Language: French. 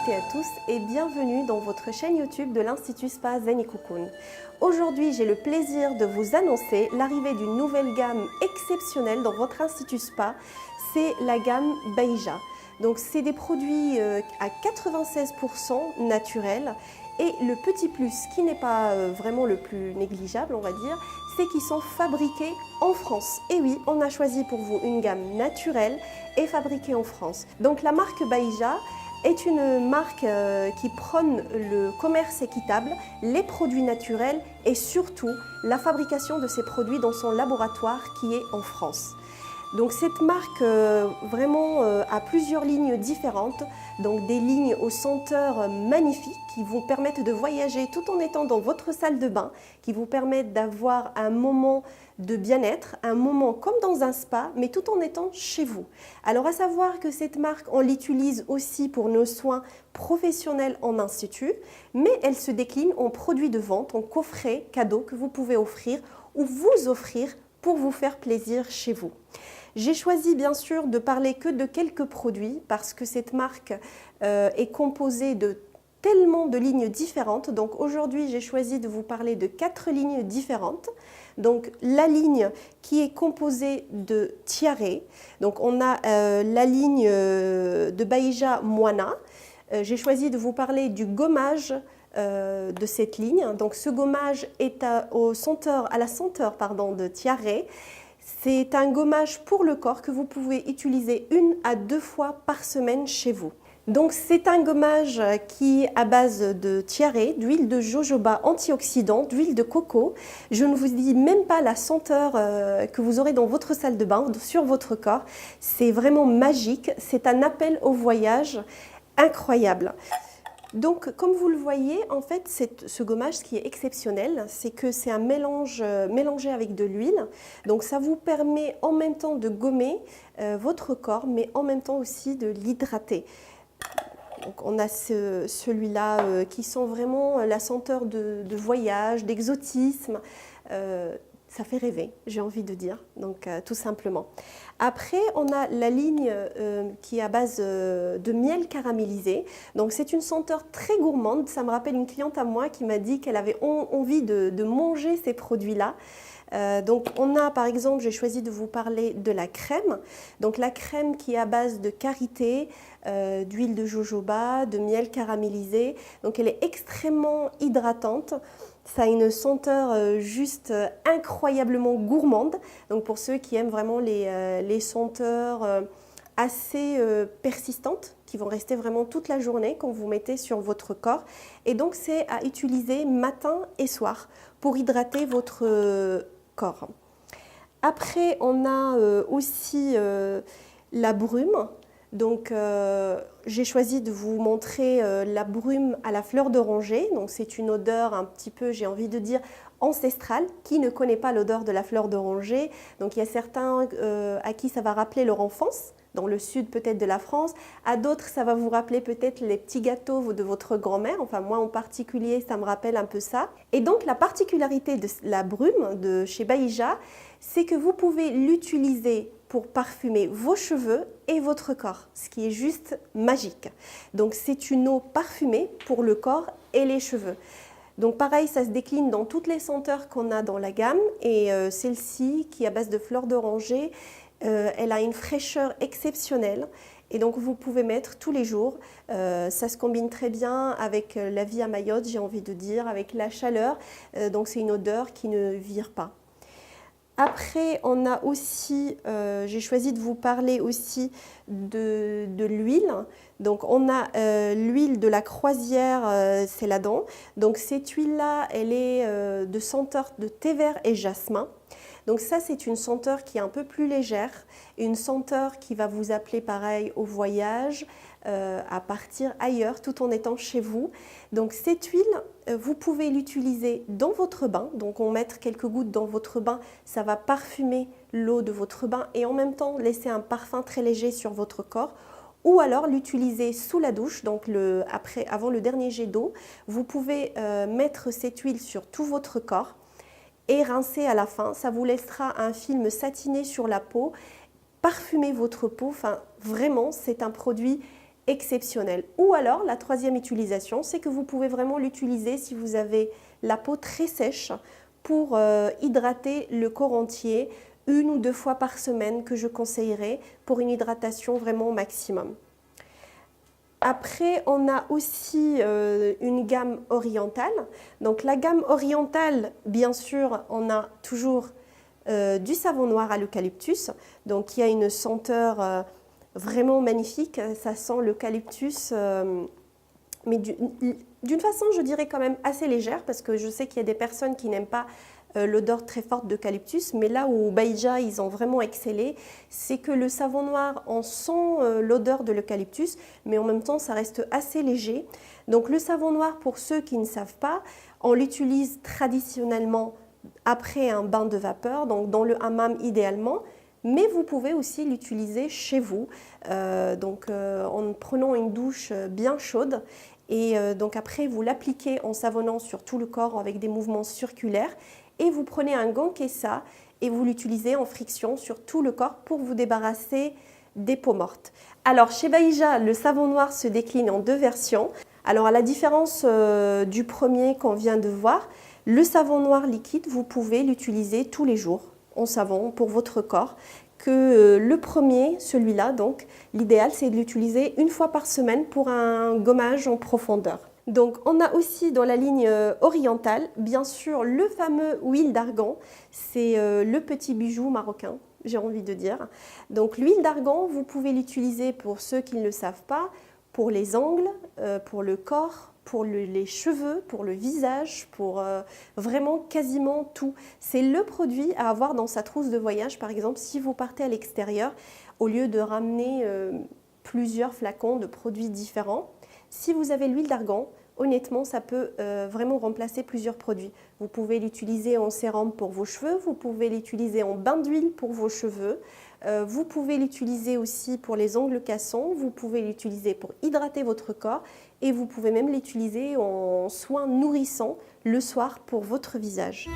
toutes et à tous et bienvenue dans votre chaîne YouTube de l'Institut Spa Zen et Cocoon. Aujourd'hui, j'ai le plaisir de vous annoncer l'arrivée d'une nouvelle gamme exceptionnelle dans votre Institut Spa, c'est la gamme Baija. Donc c'est des produits à 96% naturels et le petit plus qui n'est pas vraiment le plus négligeable, on va dire, c'est qu'ils sont fabriqués en France. Et oui, on a choisi pour vous une gamme naturelle et fabriquée en France. Donc la marque Baija est une marque qui prône le commerce équitable, les produits naturels et surtout la fabrication de ces produits dans son laboratoire qui est en France. Donc cette marque vraiment a plusieurs lignes différentes, donc des lignes aux senteurs magnifiques qui vous permettent de voyager tout en étant dans votre salle de bain, qui vous permettent d'avoir un moment de bien-être, un moment comme dans un spa, mais tout en étant chez vous. Alors à savoir que cette marque, on l'utilise aussi pour nos soins professionnels en institut, mais elle se décline en produits de vente, en coffrets cadeaux que vous pouvez offrir ou vous offrir pour vous faire plaisir chez vous. J'ai choisi bien sûr de parler que de quelques produits parce que cette marque est composée de tellement de lignes différentes. Donc aujourd'hui, j'ai choisi de vous parler de 4 lignes différentes. Donc la ligne qui est composée de tiare. Donc on a la ligne de Baija Moana. J'ai choisi de vous parler du gommage de cette ligne. Donc ce gommage est à la senteur de tiare. C'est un gommage pour le corps que vous pouvez utiliser 1 à 2 fois par semaine chez vous. Donc c'est un gommage qui est à base de tiare, d'huile de jojoba antioxydant, d'huile de coco. Je ne vous dis même pas la senteur que vous aurez dans votre salle de bain, sur votre corps. C'est vraiment magique, c'est un appel au voyage incroyable. Donc, comme vous le voyez, en fait, ce gommage, ce qui est exceptionnel, c'est que c'est un mélange mélangé avec de l'huile. Donc, ça vous permet en même temps de gommer votre corps, mais en même temps aussi de l'hydrater. Donc, on a celui-là qui sent vraiment la senteur de voyage, d'exotisme. Ça fait rêver, j'ai envie de dire, donc tout simplement. Après, on a la ligne qui est à base de miel caramélisé. Donc c'est une senteur très gourmande. Ça me rappelle une cliente à moi qui m'a dit qu'elle avait envie de manger ces produits-là. Donc on a par exemple, j'ai choisi de vous parler de la crème. Donc la crème qui est à base de karité, d'huile de jojoba, de miel caramélisé. Donc elle est extrêmement hydratante. Ça a une senteur juste incroyablement gourmande. Donc pour ceux qui aiment vraiment les senteurs assez persistantes, qui vont rester vraiment toute la journée quand vous mettez sur votre corps. Et donc c'est à utiliser matin et soir pour hydrater votre corps. Après, on a aussi la brume. Donc j'ai choisi de vous montrer la brume à la fleur d'oranger. Donc c'est une odeur un petit peu, j'ai envie de dire, ancestrale. Qui ne connaît pas l'odeur de la fleur d'oranger? Donc il y a certains à qui ça va rappeler leur enfance, dans le sud peut-être de la France. À d'autres, ça va vous rappeler peut-être les petits gâteaux de votre grand-mère. Enfin moi en particulier, ça me rappelle un peu ça. Et donc la particularité de la brume de chez Baija, c'est que vous pouvez l'utiliser pour parfumer vos cheveux et votre corps, ce qui est juste magique. Donc c'est une eau parfumée pour le corps et les cheveux. Donc pareil, ça se décline dans toutes les senteurs qu'on a dans la gamme et celle-ci qui est à base de fleurs d'oranger, elle a une fraîcheur exceptionnelle et donc vous pouvez mettre tous les jours. Ça se combine très bien avec la vie à Mayotte, j'ai envie de dire, avec la chaleur. Donc c'est une odeur qui ne vire pas. Après, on a aussi, j'ai choisi de vous parler aussi de l'huile. Donc, on a l'huile de la croisière Céladon. Donc, cette huile-là, elle est de senteur de thé vert et jasmin. Donc ça, c'est une senteur qui est un peu plus légère, une senteur qui va vous appeler pareil au voyage, à partir ailleurs tout en étant chez vous. Donc cette huile, vous pouvez l'utiliser dans votre bain, donc on met quelques gouttes dans votre bain, ça va parfumer l'eau de votre bain et en même temps laisser un parfum très léger sur votre corps. Ou alors l'utiliser sous la douche, donc avant le dernier jet d'eau, vous pouvez mettre cette huile sur tout votre corps et rincer à la fin. Ça vous laissera un film satiné sur la peau, parfumer votre peau. Enfin, vraiment, c'est un produit exceptionnel. Ou alors, la troisième utilisation, c'est que vous pouvez vraiment l'utiliser si vous avez la peau très sèche pour hydrater le corps entier 1 ou 2 fois par semaine que je conseillerais pour une hydratation vraiment au maximum. Après, on a aussi une gamme orientale. Donc la gamme orientale, bien sûr, on a toujours du savon noir à l'eucalyptus. Donc il y a une senteur vraiment magnifique. Ça sent l'eucalyptus, mais d'une façon, je dirais quand même assez légère, parce que je sais qu'il y a des personnes qui n'aiment pas l'odeur très forte d'eucalyptus, mais là où Baïja, ils ont vraiment excellé, c'est que le savon noir, on sent l'odeur de l'eucalyptus, mais en même temps, ça reste assez léger. Donc le savon noir, pour ceux qui ne savent pas, on l'utilise traditionnellement après un bain de vapeur, donc dans le hammam idéalement, mais vous pouvez aussi l'utiliser chez vous, en prenant une douche bien chaude. Et donc après, vous l'appliquez en savonnant sur tout le corps avec des mouvements circulaires. Et vous prenez un gant Kessa et vous l'utilisez en friction sur tout le corps pour vous débarrasser des peaux mortes. Alors chez Baïja, le savon noir se décline en 2 versions. Alors à la différence du premier qu'on vient de voir, le savon noir liquide, vous pouvez l'utiliser tous les jours en savon pour votre corps. Que le premier, celui-là, donc l'idéal c'est de l'utiliser 1 fois par semaine pour un gommage en profondeur. Donc on a aussi dans la ligne orientale, bien sûr, le fameux huile d'argan, c'est le petit bijou marocain, j'ai envie de dire. Donc l'huile d'argan, vous pouvez l'utiliser pour ceux qui ne le savent pas, pour les ongles, pour le corps, pour les cheveux, pour le visage, pour vraiment quasiment tout. C'est le produit à avoir dans sa trousse de voyage, par exemple, si vous partez à l'extérieur, au lieu de ramener plusieurs flacons de produits différents. Si vous avez l'huile d'argan, honnêtement, ça peut vraiment remplacer plusieurs produits. Vous pouvez l'utiliser en sérum pour vos cheveux, vous pouvez l'utiliser en bain d'huile pour vos cheveux, vous pouvez l'utiliser aussi pour les ongles cassants, vous pouvez l'utiliser pour hydrater votre corps et vous pouvez même l'utiliser en soins nourrissants le soir pour votre visage.